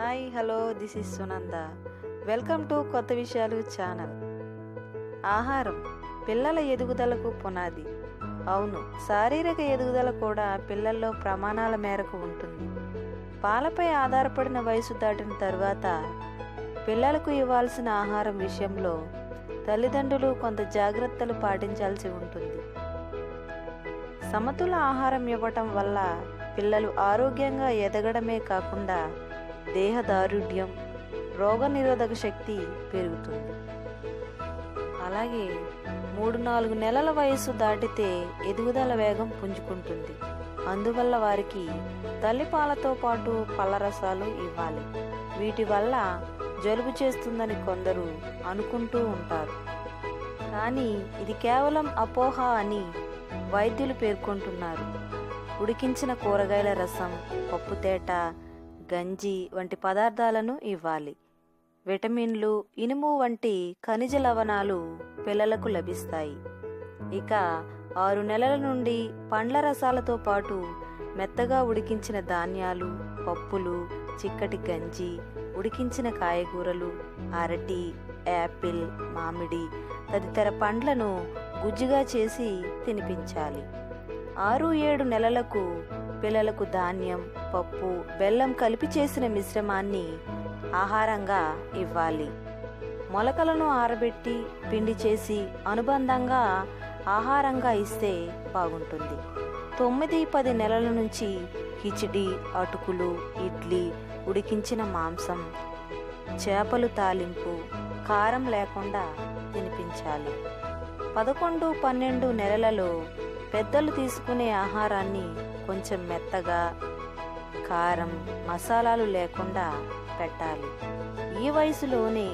Hi hello this is Sunanda. Welcome to కొత్త విషయాలు channel. ఆహారం పిల్లల ఎదుగుదలకు పునాది. అవును, శారీరక ఎదుగుదల కూడా పిల్లల్లో ప్రమాణాల మేరకు ఉంటుంది. పాలపై ఆధారపడిన వయసు దాటిన తరువాత పిల్లలకు ఇవ్వాల్సిన ఆహారం విషయంలో తల్లిదండ్రులు కొంత జాగ్రత్తలు పాటించాల్సి ఉంటుంది. సమతుల ఆహారం ఇవ్వటం వల్ల పిల్లలు ఆరోగ్యంగా ఎదగడమే కాకుండా దేహదారుఢ్యం, రోగనిరోధక శక్తి పెరుగుతుంది. అలాగే 3-4 నెలల వయసు దాటితే ఎదుగుదల వేగం పుంజుకుంటుంది. అందువల్ల వారికి తల్లిపాలతో పాటు పళ్ళరసాలు ఇవ్వాలి. వీటి వల్ల జలుబు చేస్తుందని కొందరు అనుకుంటూ ఉంటారు, కానీ ఇది కేవలం అపోహ అని వైద్యులు పేర్కొంటున్నారు. ఉడికించిన కూరగాయల రసం, పప్పుతేట, గంజి వంటి పదార్థాలను ఇవ్వాలి. విటమిన్లు, ఇనుము వంటి ఖనిజ లవణాలు పిల్లలకు లభిస్తాయి. ఇక 6 నెలల నుండి పండ్ల రసాలతో పాటు మెత్తగా ఉడికించిన ధాన్యాలు, పప్పులు, చిక్కటి గంజి, ఉడికించిన కాయగూరలు, అరటి, యాపిల్, మామిడి తదితర పండ్లను గుజ్జుగా చేసి తినిపించాలి. 6-7 నెలలకు పిల్లలకు ధాన్యం, పప్పు, బెల్లం కలిపి చేసిన మిశ్రమాన్ని ఆహారంగా ఇవ్వాలి. మొలకలను ఆరబెట్టి పిండి చేసి అనుబంధంగా ఆహారంగా ఇస్తే బాగుంటుంది. 9-10 నెలల నుంచి కిచిడి, అటుకులు, ఇడ్లీ, ఉడికించిన మాంసం, చేపలు తాలింపు, కారం లేకుండా తినిపించాలి. 11-12 నెలలలో పెద్దలు తీసుకునే ఆహారాన్ని కొంచెం మెత్తగా, కారం, మసాలాలు లేకుండా పెట్టాలి. ఈ వయసులోనే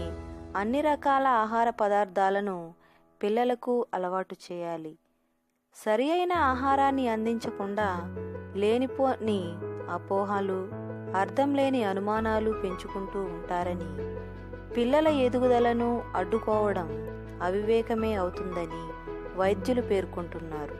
అన్ని రకాల ఆహార పదార్థాలను పిల్లలకు అలవాటు చేయాలి. సరి అయిన ఆహారాన్ని అందించకుండా లేనిపోని అపోహలు, అర్థం లేని అనుమానాలు పెంచుకుంటూ ఉంటారని, పిల్లల ఎదుగుదలను అడ్డుకోవడం అవివేకమే అవుతుందని వైద్యులు పేర్కొంటున్నారు.